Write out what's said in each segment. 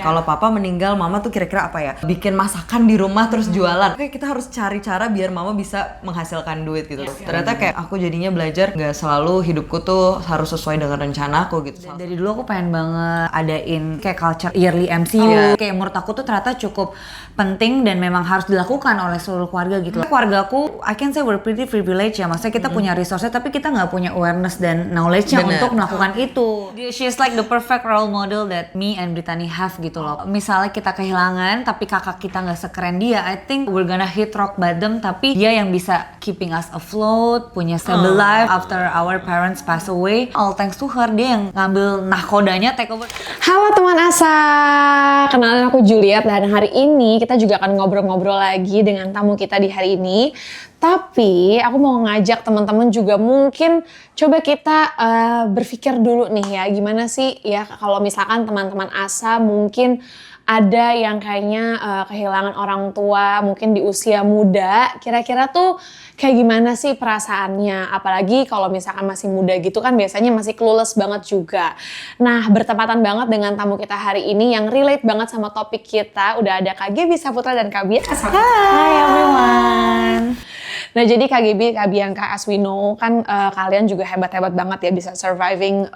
Kalau papa meninggal, mama tuh kira-kira apa ya? Bikin masakan di rumah terus jualan. Oke, kita harus cari cara biar mama bisa menghasilkan duit gitu. Ternyata kayak aku jadinya belajar nggak selalu hidupku tuh harus sesuai dengan rencana aku gitu. Dari dulu aku pengen banget adain kayak culture yearly MCU. Kayak menurut aku tuh ternyata cukup penting dan memang harus dilakukan oleh seluruh keluarga gitu. Keluarga aku, I can say we're pretty privileged ya. Maksudnya kita punya resources tapi kita nggak punya awareness dan knowledge-nya untuk melakukan itu. She's like the perfect role model that me and Brittany have gitu loh. Misalnya kita kehilangan tapi kakak kita nggak sekeren dia, I think we're gonna hit rock bottom, tapi dia yang bisa keeping us afloat, punya stable life after our parents pass away. All thanks to her, dia yang ngambil nahkodanya take over. Halo teman Asa, kenalin aku Juliet dan hari ini kita juga akan ngobrol-ngobrol lagi dengan tamu kita di hari ini. Tapi aku mau ngajak teman-teman juga mungkin coba kita berpikir dulu nih ya, gimana sih ya kalau misalkan teman-teman Asa mungkin ada yang kayaknya kehilangan orang tua mungkin di usia muda, kira-kira tuh kayak gimana sih perasaannya? Apalagi kalau misalkan masih muda gitu kan biasanya masih clueless banget juga. Nah, bertepatan banget dengan tamu kita hari ini yang relate banget sama topik kita, udah ada Kak Gaby Saputra dan Kak Bianca. Hi everyone. Nah jadi Kak Gaby, Kak Bianca, as we know kan kalian juga hebat-hebat banget ya bisa surviving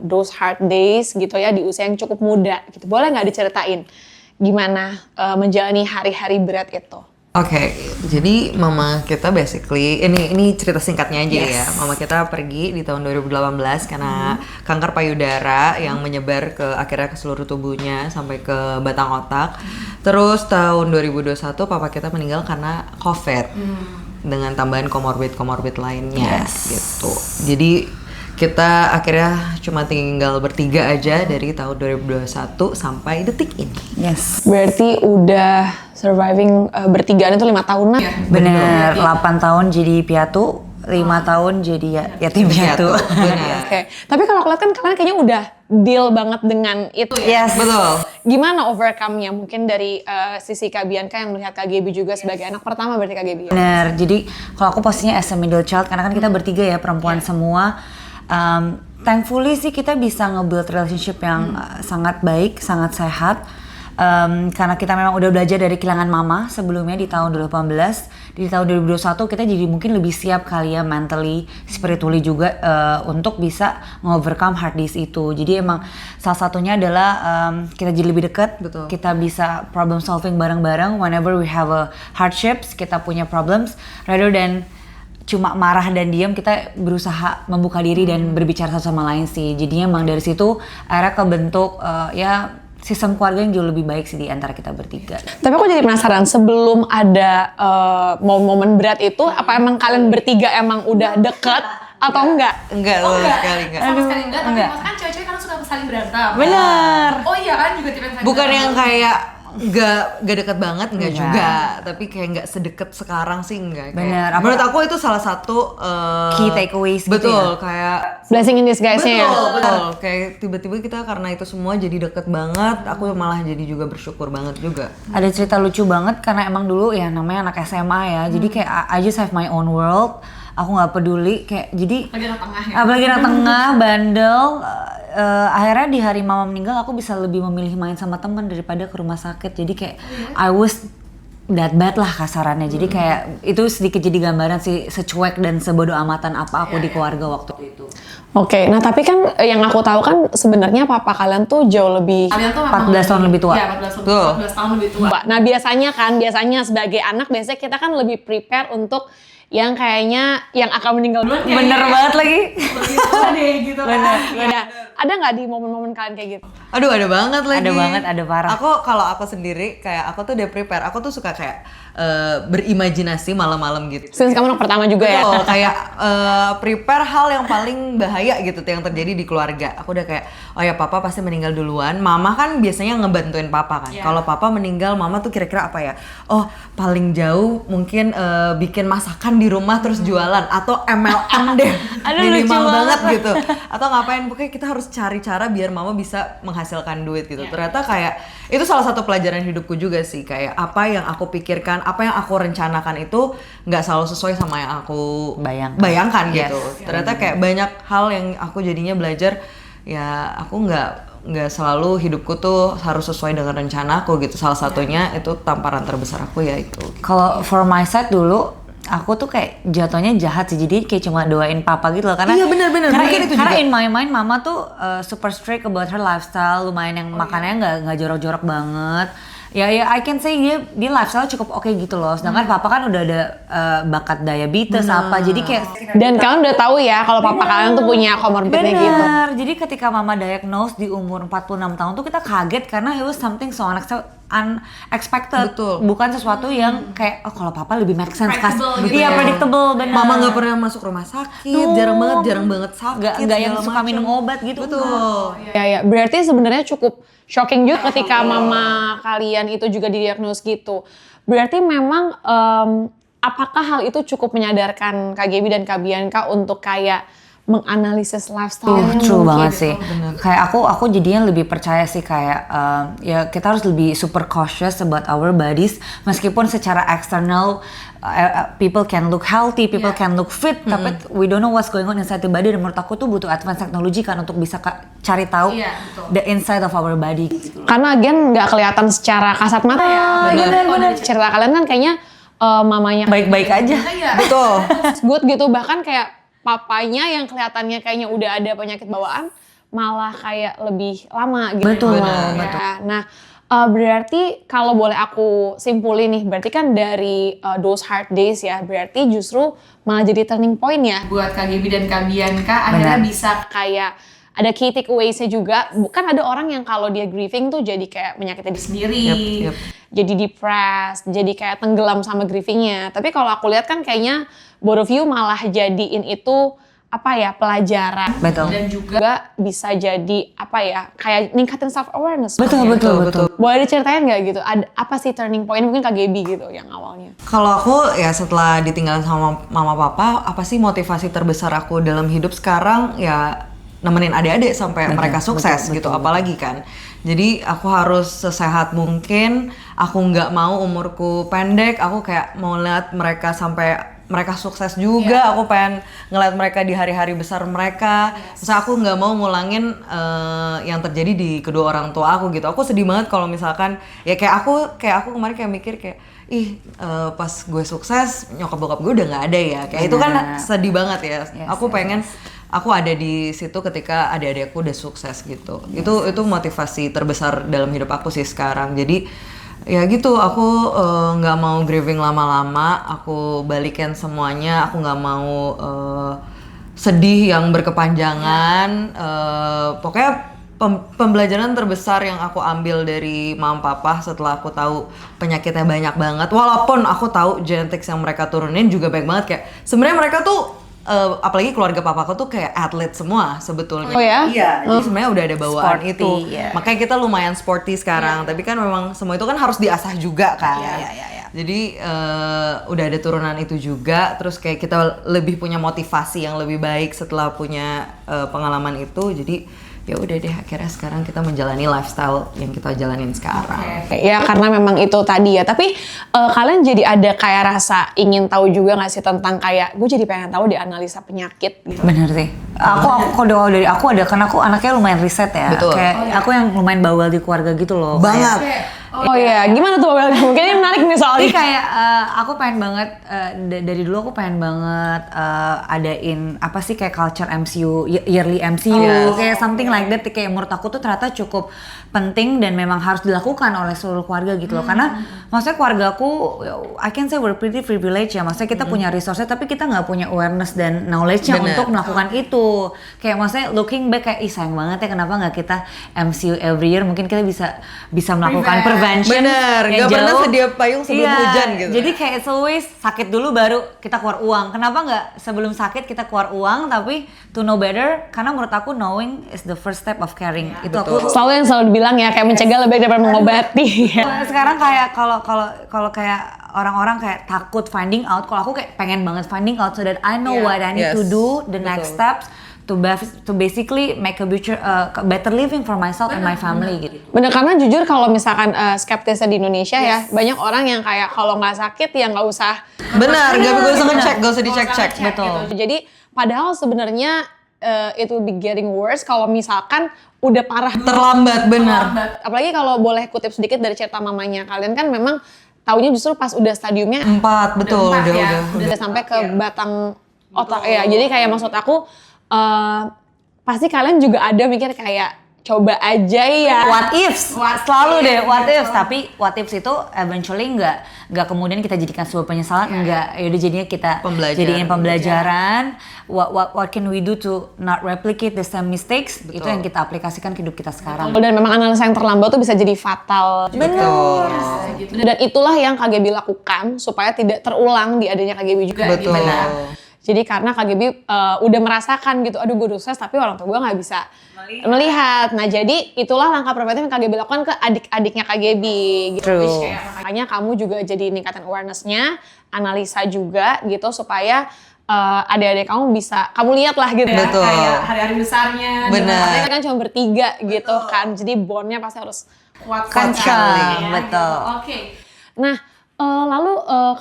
those hard days gitu ya di usia yang cukup muda gitu. Boleh nggak diceritain gimana menjalani hari-hari berat itu? Oke, jadi mama kita basically, ini cerita singkatnya aja ya. Mama kita pergi di tahun 2018 karena kanker payudara yang menyebar akhirnya ke seluruh tubuhnya sampai ke batang otak. Terus tahun 2021 papa kita meninggal karena COVID. Dengan tambahan komorbid lainnya gitu. Jadi kita akhirnya cuma tinggal bertiga aja dari tahun 2021 sampai detik ini. Yes. Berarti udah surviving bertigaan itu 5 tahunan? Bener, 8 tahun jadi piatu, 5 tahun jadi yatim piatu. Oke. Tapi kalau aku lihat kan kalian kayaknya udah deal banget dengan itu ya. Yes. Betul. Gimana overcome-nya? Mungkin dari sisi Kak Bianca yang melihat Kak Gaby juga sebagai anak pertama berarti Kak Gaby ya? Bener, jadi kalau aku posisinya as a middle child, karena kan kita bertiga ya perempuan semua. Thankfully sih kita bisa nge-build relationship yang sangat baik, sangat sehat. Karena kita memang udah belajar dari kehilangan mama sebelumnya di tahun 2018. Di tahun 2021 kita jadi mungkin lebih siap kali ya mentally, spiritually juga untuk bisa nge-overcome hard days itu. Jadi emang salah satunya adalah kita jadi lebih dekat. Betul. Kita bisa problem solving bareng-bareng whenever we have a hardships, kita punya problems, rather than cuma marah dan diam, kita berusaha membuka diri dan berbicara satu sama lain sih. Jadinya emang dari situ akhirnya kebentuk ya sistem keluarga yang jauh lebih baik sih di antara kita bertiga. Tapi aku jadi penasaran, sebelum ada momen berat itu, apa emang kalian bertiga emang udah deket atau enggak? Enggak, sama sekali enggak. Sama sekali enggak, tapi enggak. mas kan cewek-cewek kan suka saling berantem. Bener. Oh iya kan juga tipe saling Bukan berantem. yang kayak Gak deket banget, enggak juga. Tapi kayak gak sedekat sekarang sih enggak. Bener. Menurut aku itu salah satu Key takeaways gitu betul, ya? kayak Blessing in disguise-nya ya? betul. Kayak tiba-tiba kita karena itu semua jadi deket banget. Aku malah jadi juga bersyukur banget juga. Ada cerita lucu banget karena emang dulu ya namanya anak SMA ya. Jadi kayak I just have my own world. Aku nggak peduli kayak jadi. Lagi anak tengah ya. Apalagi anak tengah, bandel. Akhirnya di hari mama meninggal aku bisa lebih memilih main sama teman daripada ke rumah sakit. Jadi kayak I was that bad lah kasarannya. Jadi kayak itu sedikit jadi gambaran sih secuek dan sebodoh amatan apa aku di keluarga waktu itu. Oke, nah tapi kan yang aku tahu kan sebenarnya papa kalian tuh jauh lebih Kalian tuh 14 tahun lebih tua. Iya, 14 tahun lebih tua. Nah biasanya sebagai anak biasanya kita kan lebih prepare untuk yang kayaknya yang akan meninggal duluan. Bener banget lagi. Begitu deh gitu kan. Bener. Ada nggak di momen-momen kalian kayak gitu? Aduh, ada banget lagi. Ada banget, ada parah. Kalau aku sendiri kayak aku tuh udah prepare. Aku tuh suka kayak berimajinasi malam-malam gitu. Since kamu anak pertama juga ya? Betul, kayak prepare hal yang paling bahaya gitu yang terjadi di keluarga. Aku udah kayak, oh ya papa pasti meninggal duluan. Mama kan biasanya ngebantuin papa kan. Yeah. Kalau papa meninggal, mama tuh kira-kira apa ya? Oh, paling jauh mungkin bikin masakan di rumah terus jualan atau MLM deh. Aduh, minimal lucu banget banget. gitu. Atau ngapain, pokoknya kita harus cari cara biar mama bisa menghasilkan duit gitu. Ternyata kayak itu salah satu pelajaran hidupku juga sih, kayak apa yang aku pikirkan, apa yang aku rencanakan itu nggak selalu sesuai sama yang aku bayangkan gitu. Yes. Ternyata kayak banyak hal yang aku jadinya belajar, ya aku nggak nggak selalu hidupku tuh harus sesuai dengan rencanaku gitu. Salah satunya itu tamparan terbesar aku ya itu. Kalau for my side dulu, aku tuh kayak jatuhnya jahat sih, jadi kayak cuma doain papa gitu loh, karena Iya, benar-benar. karena, Mungkin itu karena juga. in my mind mama tuh super strict about her lifestyle, lumayan yang makanannya nggak jorok-jorok banget. Ya I can say dia lifestyle cukup oke gitu loh. Sedangkan papa kan udah ada bakat diabetes apa, jadi kayak Dan kalian udah tahu ya kalau papa kalian tuh punya comorbidnya gitu. bener. Jadi ketika mama diagnose di umur 46 tahun tuh kita kaget karena it was something so unexpected. Betul. Bukan sesuatu yang kayak oh kalau papa lebih make sense Predictable gitu Iya, ya. predictable bener. Mama nggak pernah masuk rumah sakit, jarang banget sakit. nggak yang segala suka macam. minum obat gitu. Betul. Ya, berarti sebenarnya cukup shocking juga ketika mama kalian itu juga didiagnos gitu. Berarti memang apakah hal itu cukup menyadarkan Kak Gaby dan Kak Bianca untuk kayak menganalisis lifestyle? True banget sih. Kayak aku jadinya lebih percaya sih kayak ya kita harus lebih super cautious about our bodies, meskipun secara eksternal people can look healthy, people can look fit, tapi we don't know what's going on inside the body. Dan menurut aku tuh butuh advance technology kan untuk bisa cari tahu Iya, betul. the inside of our body. Karena again nggak kelihatan secara kasat mata ya. benar. Cerita kalian kan kayaknya mamanya Baik-baik aja. Iya. Betul. good gitu, bahkan kayak papanya yang kelihatannya kayaknya udah ada penyakit bawaan malah kayak lebih lama gitu. Betul, Ya. betul. Nah, berarti kalau boleh aku simpulin nih, berarti kan dari those hard days ya, berarti justru malah jadi turning point ya. Buat Kak Gaby dan Kak Bianca akhirnya Benar. bisa Kayak ada key takeaways-nya juga. Bukan ada orang yang kalau dia grieving tuh jadi kayak menyakiti diri sendiri. sendiri. Yep. Jadi depressed, jadi kayak tenggelam sama grievingnya. Tapi kalau aku lihat kan kayaknya both of you malah jadiin itu apa ya, pelajaran. Betul. Dan juga Juga bisa jadi apa ya, kayak ningkatin self awareness. Betul. Boleh diceritain nggak gitu? Ada apa sih turning point mungkin Kak Gaby gitu yang awalnya? Kalau aku ya setelah ditinggalin sama mama papa, apa sih motivasi terbesar aku dalam hidup sekarang ya nemenin adik-adik sampai mereka sukses gitu, apalagi kan. Jadi aku harus sesehat mungkin, aku nggak mau umurku pendek, aku kayak mau lihat mereka sampai mereka sukses juga, aku pengen ngeliat mereka di hari-hari besar mereka. Terus aku nggak mau ngulangin yang terjadi di kedua orang tua aku gitu. Aku sedih banget kalau misalkan ya kayak aku kemarin kayak mikir kayak pas gue sukses nyokap bokap gue udah nggak ada ya. Kayak itu kan sedih banget ya. Aku pengen aku ada di situ ketika adik-adikku udah sukses gitu. Itu motivasi terbesar dalam hidup aku sih sekarang. Jadi ya gitu, aku nggak mau grieving lama-lama, aku balikin semuanya, aku nggak mau sedih yang berkepanjangan. Pokoknya pembelajaran terbesar yang aku ambil dari mama papa setelah aku tahu penyakitnya banyak banget, walaupun aku tahu genetics yang mereka turunin juga banyak banget, kayak sebenarnya mereka tuh apalagi keluarga papaku tuh kayak atlet semua sebetulnya. Oh ya? Iya, jadi sebenarnya udah ada bawaan Sporty, itu. ya. Makanya kita lumayan sporty sekarang, tapi kan memang semua itu kan harus diasah juga kan. Iya. Jadi udah ada turunan itu juga, terus kayak kita lebih punya motivasi yang lebih baik setelah punya pengalaman itu. Jadi ya udah deh, akhirnya sekarang kita menjalani lifestyle yang kita jalanin sekarang. Ya karena memang itu tadi ya. Tapi kalian jadi ada kayak rasa ingin tahu juga nggak sih tentang kayak gue jadi pengen tahu di analisa penyakit gitu. Bener sih. Aku kalau dari aku ada, karena aku anaknya lumayan riset ya. Betul. Kayak aku yang lumayan bawel di keluarga gitu loh. Banget. Oh iya, gimana tuh Bel? Mungkin ini menarik nih Jadi soalnya. kayak aku pengen banget dari dulu aku pengen banget adain apa sih kayak culture MCU, yearly MCU, kayak something like that. Kayak menurut aku tuh ternyata cukup penting dan memang harus dilakukan oleh seluruh keluarga gitu loh. Karena maksudnya keluargaku, I can say we're pretty privileged ya. Maksudnya kita punya resources tapi kita nggak punya awareness dan knowledge-nya Bener. untuk melakukan itu. Kayak maksudnya looking back kayak sayang banget ya kenapa nggak kita MCU every year, mungkin kita bisa melakukan prevention. Bener, yang nggak pernah jauh. sedia payung sebelum Iya, hujan gitu. Jadi kayak it's always sakit dulu baru kita keluar uang. Kenapa nggak sebelum sakit kita keluar uang, tapi to know better, karena menurut aku knowing is the first step of caring. Itu aku Selalu yang selalu dibilang ya kayak mencegah lebih baik daripada mengobati. sekarang kayak kalau kayak orang-orang kayak takut finding out, kalau aku kayak pengen banget finding out so that I know what I need to Yes. do, the next steps to basically make a better living for myself and my family gitu. Bener, karena jujur kalau misalkan skeptisnya di Indonesia ya, banyak orang yang kayak kalau nggak sakit ya nggak usah. Benar, gak usah ngecek, gak usah dicek-cek. Betul. Jadi padahal sebenarnya it will be getting worse kalau misalkan udah parah. Terlambat, benar. Apalagi kalau boleh kutip sedikit dari cerita mamanya, kalian kan memang taunya justru pas udah stadiumnya 4, betul, empat ya. udah sampai ke batang otak ya. Jadi kayak maksud aku pasti kalian juga ada mikir kayak coba aja ya. What ifs, selalu deh what ifs. Tapi what ifs itu eventually nggak kemudian kita jadikan sebuah penyesalan, enggak. Yaudah jadinya kita jadiin pembelajaran. What can we do to not replicate the same mistakes? Betul. Itu yang kita aplikasikan ke hidup kita sekarang. Dan memang analisa yang terlambat tuh bisa jadi fatal. Betul. Gitu. Dan itulah yang KGB lakukan supaya tidak terulang di adanya KGB juga. Betul. Jadi karena KGB udah merasakan gitu, aduh gue sukses tapi orang tua gue nggak bisa melihat. Nah jadi itulah langkah preventif yang KGB lakukan ke adik-adiknya KGB. Gitu. True. Makanya kamu juga jadi ningkatin awareness-nya, analisa juga gitu supaya adik-adik kamu bisa, kamu lihat lah gitu ya. Betul. Kayak hari-hari besarnya. Benar. Mereka kan cuma bertiga gitu kan, jadi bondnya pasti harus Kuat Kencang, sekali ya, betul. gitu. Oke. Nah, lalu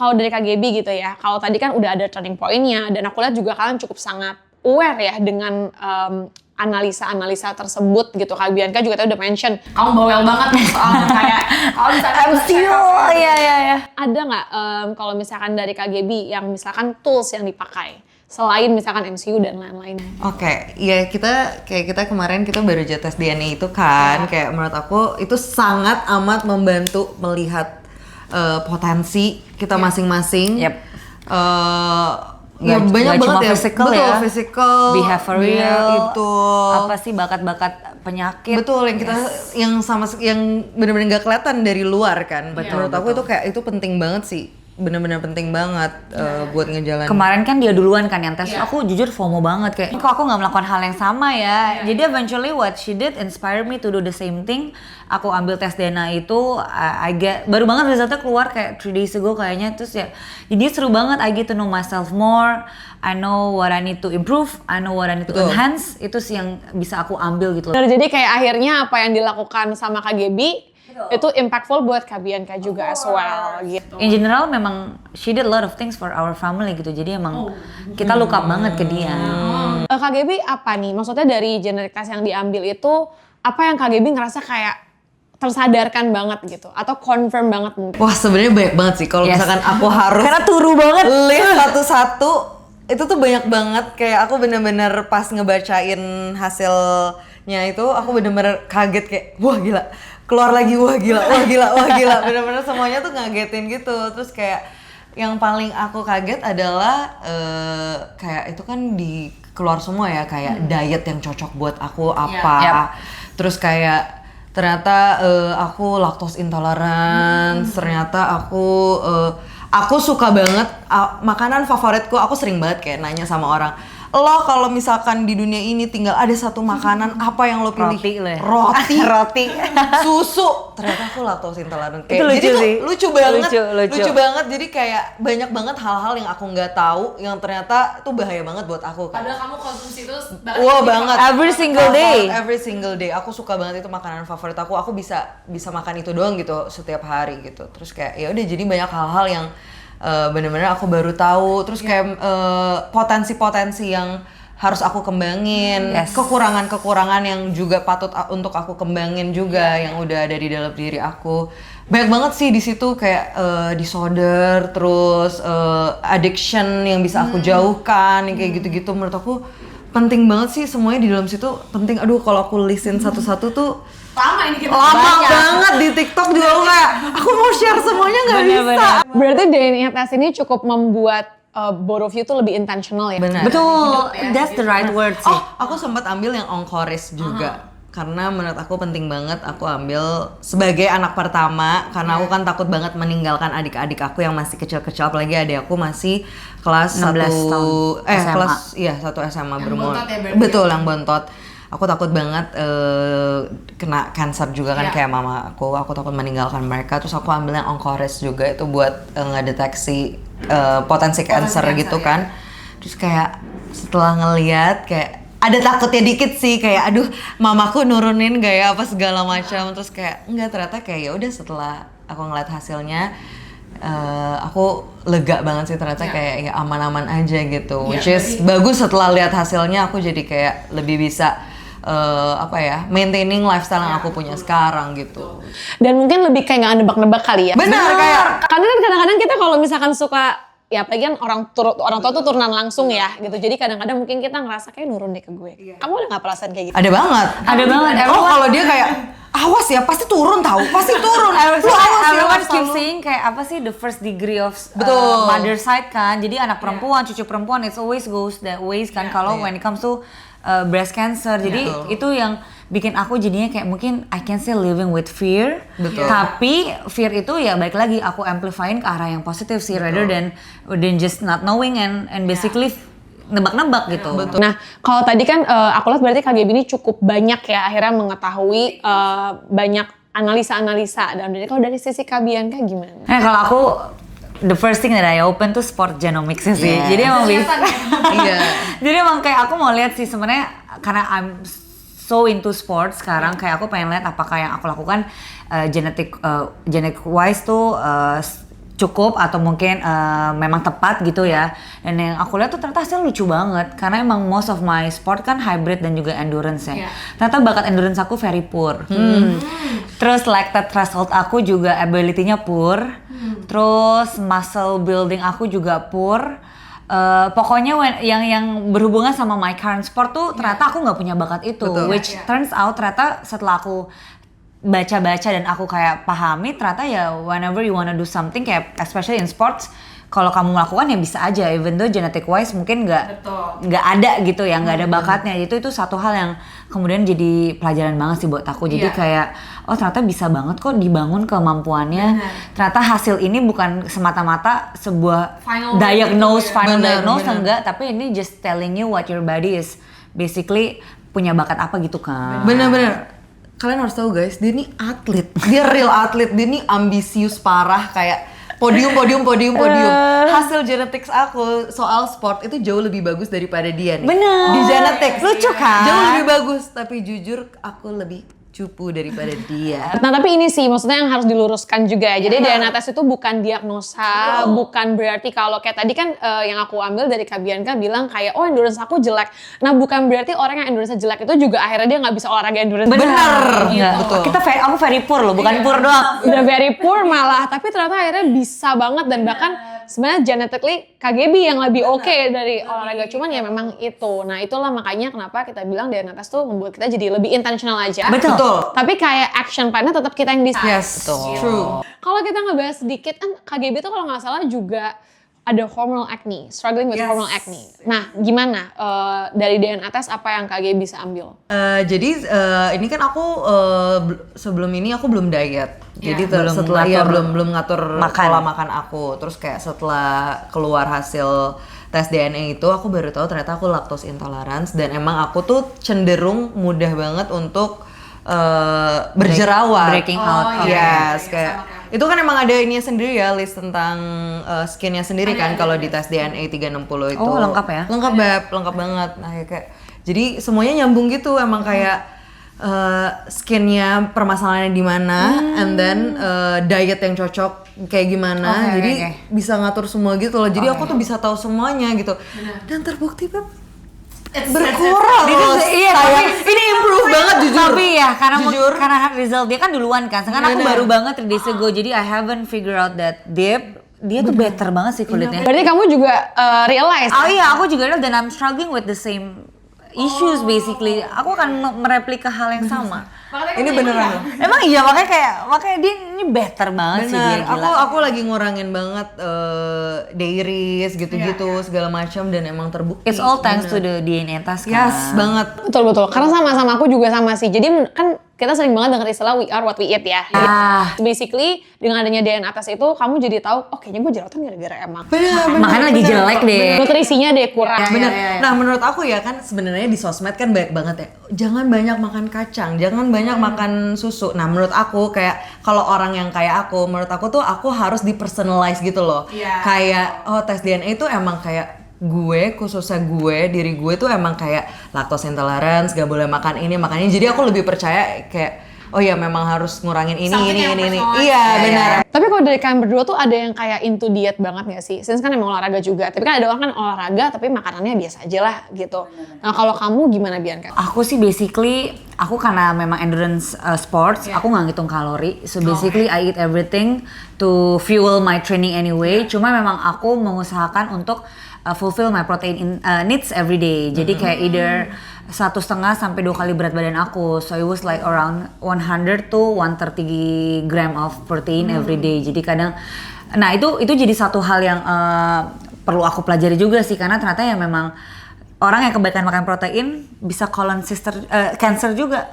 kalau dari KGB gitu ya, kalau tadi kan udah ada turning point-nya, dan aku lihat juga kalian cukup sangat aware ya dengan analisa-analisa tersebut gitu. Kak Bianca juga tadi udah mention. Kamu bawel banget nih soalnya kayak kalau misalnya MCU, iya. Ada nggak kalau misalkan dari KGB yang misalkan tools yang dipakai? Selain misalkan MCU dan lain-lain. Oke, ya kita kemarin kita baru aja tes DNA itu kan, kayak menurut aku itu sangat amat membantu melihat potensi kita masing-masing. Yep. Ya Nggak banyak cuma banget ya, physical betul, ya. physical, Behavioral, itu apa sih bakat-bakat penyakit. betul yang kita yang benar-benar gak kelihatan dari luar kan. Betul, Menurut aku itu kayak itu penting banget sih, benar-benar penting banget buat ngejalanin. Kemarin kan dia duluan kan yang tes, aku jujur FOMO banget kayak kok aku nggak melakukan hal yang sama ya. Jadi eventually what she did inspire me to do the same thing. Aku ambil tes DNA itu, baru banget resultnya keluar kayak 3 days ago kayaknya, terus ya jadi seru banget. I get to know myself more, I know what I need to improve, I know what I need to enhance. Itu sih yang bisa aku ambil gitu loh. Jadi kayak akhirnya apa yang dilakukan sama KGB itu impactful buat Kak Bianca juga as well gitu. In general memang she did a lot of things for our family gitu, jadi emang kita look up banget ke dia. KGB apa nih? Maksudnya dari genetik test yang diambil itu apa yang KGB ngerasa kayak tersadarkan banget gitu atau confirm banget mungkin? Wah sebenarnya banyak banget sih kalau misalkan aku harus Karena turu banget. list satu-satu, itu tuh banyak banget. Kayak aku bener-bener pas ngebacain hasilnya itu aku bener-bener kaget kayak wah gila, keluar lagi wah gila, bener-bener semuanya tuh ngagetin gitu. Terus kayak yang paling aku kaget adalah kayak itu kan keluar semua ya kayak diet yang cocok buat aku apa. Terus kayak ternyata aku lactose intolerance, ternyata aku suka banget makanan favoritku. Aku sering banget kayak nanya sama orang, lo kalau misalkan di dunia ini tinggal ada satu makanan apa yang lo pilih? Roti, susu. Ternyata aku lactose intolerant. Itu lucu jadi sih. tuh lucu banget, Lucu. lucu banget. Jadi kayak banyak banget hal-hal yang aku nggak tahu yang ternyata tuh bahaya banget buat aku kan. Padahal kamu konsumsi itu Wah banget. Every single day. Every single day. Aku suka banget itu makanan favorit aku. Aku bisa makan itu doang gitu setiap hari gitu. Terus kayak ya udah jadi banyak hal-hal yang bener-bener aku baru tahu. Terus kayak potensi-potensi yang harus aku kembangin, kekurangan-kekurangan yang juga patut untuk aku kembangin juga yang udah ada di dalam diri aku. Banyak banget sih di situ kayak disorder, terus addiction yang bisa aku jauhkan, yang kayak gitu-gitu. Menurut aku penting banget sih semuanya di dalam situ penting. Aduh kalau aku listin satu-satu tuh lama ini kita lama banget di TikTok juga aku kayak aku mau share semuanya nggak bisa. Berarti DNA test ini cukup membuat both of you tuh lebih intentional ya? Benar. Betul, that's the right word sih. Oh, aku sempat ambil yang onkoris juga. Karena menurut aku penting banget aku ambil sebagai anak pertama. Karena aku kan takut banget meninggalkan adik-adik aku yang masih kecil-kecil. Apalagi adik aku masih kelas 16 tahun satu SMA berumur. bontot ya berarti Betul, yang bontot. Aku takut banget kena cancer juga kan kayak mama aku. Aku takut meninggalkan mereka. Terus aku ambil yang onkoris juga itu buat ngedeteksi potensi cancer gitu kan. Terus kayak setelah ngeliat kayak ada takutnya dikit sih kayak aduh mamaku nurunin gak ya apa segala macam. Terus kayak enggak, ternyata kayak ya udah setelah aku ngeliat hasilnya aku lega banget sih ternyata kayak ya aman-aman aja gitu. Which Iya, is bagus setelah lihat hasilnya aku jadi kayak lebih bisa maintaining lifestyle yang aku punya sekarang gitu. Dan mungkin lebih kayak nggak nebak-nebak kali ya. Benar kayak Karena kan kadang-kadang kita kalau misalkan suka ya apalagi kan orang tua tuh turunan langsung ya gitu. Jadi kadang-kadang mungkin kita ngerasa kayak nurun deh ke gue. Kamu udah nggak perasaan kayak gitu? ada banget. Ada banget. Oh kalau dia kayak awas ya pasti turun tahu, pasti turun. Lu awas ya, Everyone awas keep selalu. saying kayak apa sih the first degree of Betul. mother side kan. Jadi anak perempuan, cucu perempuan it's always goes that ways kan kalau when it comes to breast cancer. Jadi itu yang bikin aku jadinya kayak mungkin I can still living with fear. Betul. Tapi fear itu ya balik lagi aku amplifying ke arah yang positif sih rather than just not knowing and basically nebak-nebak gitu. Betul. Nah, kalau tadi kan aku lihat berarti KGB ini cukup banyak ya akhirnya mengetahui banyak analisa-analisa. Dan kalau dari sisi Kak Bianca gimana? Kalau aku the first thing that I open tuh sport genomics sih. Yeah. Jadi emang Iya. jadi emang kayak aku mau lihat sih sebenarnya karena I'm so into sports sekarang kayak aku pengen lihat apakah yang aku lakukan genetic wise tuh cukup atau mungkin memang tepat gitu ya. Dan yang aku lihat tuh ternyata hasilnya lucu banget karena emang most of my sport kan hybrid dan juga endurance ya. Ternyata bakat endurance aku very poor. Terus lactate threshold aku juga ability-nya poor. Terus muscle building aku juga poor. Pokoknya yang berhubungan sama my current sport tuh ternyata aku nggak punya bakat itu. Betul. Which turns out ternyata setelah aku baca-baca dan aku kayak pahami ternyata ya whenever you wanna do something kayak especially in sports kalau kamu melakukan ya bisa aja even though genetic wise mungkin nggak ada gitu ya nggak ada bakatnya itu satu hal yang kemudian jadi pelajaran banget sih buat aku jadi kayak oh ternyata bisa banget kok dibangun kemampuannya ternyata hasil ini bukan semata-mata sebuah Final diagnose final Bener, diagnose bener. enggak tapi ini just telling you what your body is basically punya bakat apa gitu kan. Bener-bener. Kalian harus tahu guys, dia nih atlet. Dia real atlet, dia nih ambisius parah kayak podium. Hasil genetics aku soal sport itu jauh lebih bagus daripada dia nih. Bener. Di genetics. Lucu kan? Jauh lebih bagus, tapi jujur aku lebih cupu daripada dia. Nah tapi ini sih maksudnya yang harus diluruskan juga ya. Jadi DNA test itu bukan diagnosa, bukan berarti kalau kayak tadi kan yang aku ambil dari Kak Bianca bilang kayak oh endurance aku jelek. Nah bukan berarti orang yang endurance jelek itu juga akhirnya dia nggak bisa olahraga endurance. Bener. Iya, Betul. Aku very poor loh, bukan poor doang. Udah very poor malah, tapi ternyata akhirnya bisa banget dan bahkan sebenarnya genetically KGB yang lebih oke dari olahraga cuman ya memang itu. Nah itulah makanya kenapa kita bilang DNA test tuh membuat kita jadi lebih intentional aja. Betul. Tapi kayak action plan-nya tetap kita yang decide. Yes, true. Kalau kita ngebahas sedikit kan KGB tuh kalau nggak salah juga ada hormonal acne, struggling with hormonal acne. Nah, gimana dari DNA test apa yang KGB bisa ambil? Jadi ini kan aku sebelum ini aku belum diet. Jadi belum setelah ngatur belum ngatur makan. pola makan aku. Terus kayak setelah keluar hasil tes DNA itu aku baru tahu ternyata aku lactose intolerance dan emang aku tuh cenderung mudah banget untuk berjerawat. Breaking out. Yes, kayak itu kan emang ada ininya sendiri ya list tentang skinnya sendiri kan kalau di tes DNA 360 itu. Oh, lengkap ya? Lengkap Beb, lengkap banget. Nah kayak jadi semuanya nyambung gitu emang kayak skinnya permasalahannya di mana, and then diet yang cocok kayak gimana, jadi bisa ngatur semua gitu loh. Jadi aku tuh bisa tahu semuanya gitu. Dan terbukti Beb berkurang loh. Iya, Sayang. Ini improve banget jujur. Tapi ya Jujur. karena result dia kan duluan kan. Sekarang aku Bener. baru banget 3 days ago. Jadi I haven't figure out that dia tuh better banget sih kulitnya. Berarti kamu juga realize Oh iya, aku juga lihat dan I'm struggling with the same issues basically. Aku akan mereplika hal yang sama. Ini beneran loh. Emang iya makanya dia ini better banget sih dia Bener, gila. aku lagi ngurangin banget dairies gitu-gitu segala macam dan emang terbukti. It's all thanks to the DNA test kan. Yes, banget. Betul. Karena sama-sama aku juga sama sih. Jadi kan kita sering banget dengar istilah we are what we eat ya. Basically dengan adanya DNA test itu kamu jadi tahu, oh kayaknya gue jerawatan gara-gara emang Makanya lagi jelek deh. nutrisinya deh kurang. Bener. Nah menurut aku ya kan sebenarnya di sosmed kan banyak banget ya. Jangan banyak makan kacang, jangan banyak makan susu. Nah menurut aku kayak kalau orang yang kayak aku, menurut aku tuh aku harus di-personalize gitu loh. Kayak oh tes DNA itu emang kayak gue, khususnya diri gue tuh emang kayak lactose intolerance, gak boleh makan ini, makan ini. Jadi aku lebih percaya kayak oh ya memang harus ngurangin ini Something ini yang ini ini. personal. Iya benar. Tapi kalau dari kalian berdua tuh ada yang kayak into diet banget gak sih? Since kan emang olahraga juga, tapi kan ada orang kan olahraga tapi makanannya biasa aja lah gitu. Nah kalau kamu gimana Bianca? Aku sih basically, aku karena memang endurance sports, aku nggak ngitung kalori. So basically I eat everything to fuel my training anyway. Cuma memang aku mengusahakan untuk fulfill my protein needs every day. Jadi kayak either 1,5 sampai 2 kali berat badan aku. So it was like around 100 to 130 gram of protein every day. Jadi kadang, nah itu jadi satu hal yang perlu aku pelajari juga sih, karena ternyata ya memang orang yang kebanyakan makan protein bisa colon cancer juga.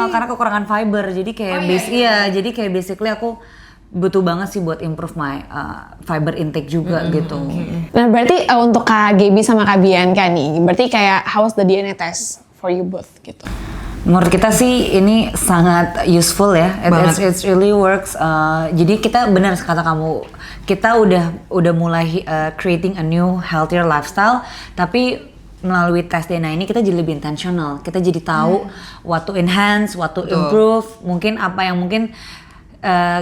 Karena kekurangan fiber. Jadi kayak jadi kayak basically aku butuh banget sih buat improve my fiber intake juga gitu. Nah berarti untuk Kak Gaby sama Kak Bianca nih, berarti kayak how was the DNA test for you both gitu? Menurut kita sih ini sangat useful ya. It really works. Jadi kita benar kata kamu, kita udah mulai creating a new healthier lifestyle, tapi melalui tes DNA ini kita jadi lebih intentional. Kita jadi tahu what to enhance, what to improve. Mungkin apa yang mungkin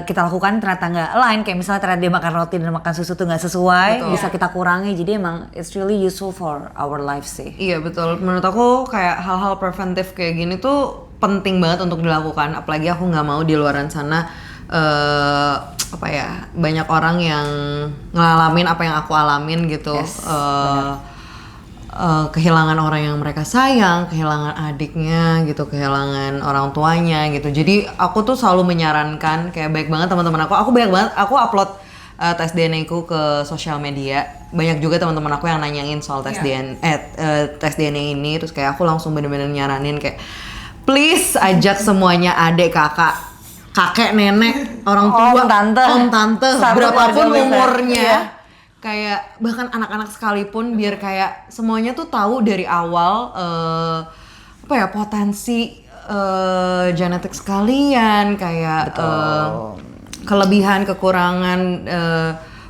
kita lakukan ternyata nggak align, kayak misalnya ternyata dia makan roti dan makan susu tuh nggak sesuai, bisa kita kurangi. Jadi emang it's really useful for our life sih. Iya betul, menurut aku kayak hal-hal preventif kayak gini tuh penting banget untuk dilakukan. Apalagi aku nggak mau di luaran sana banyak orang yang ngalamin apa yang aku alamin gitu. Kehilangan orang yang mereka sayang, kehilangan adiknya gitu, kehilangan orang tuanya gitu. Jadi aku tuh selalu menyarankan, kayak baik banget teman-teman aku banyak banget, aku upload tes DNA ku ke sosial media. Banyak juga teman-teman aku yang nanyain soal tes DNA ini, terus kayak aku langsung bener-bener nyaranin kayak please ajak semuanya, adik, kakek, nenek, orang tua, om, tante, berapapun umurnya. Kayak bahkan anak-anak sekalipun, biar kayak semuanya tuh tahu dari awal potensi genetik sekalian, kayak kelebihan, kekurangan,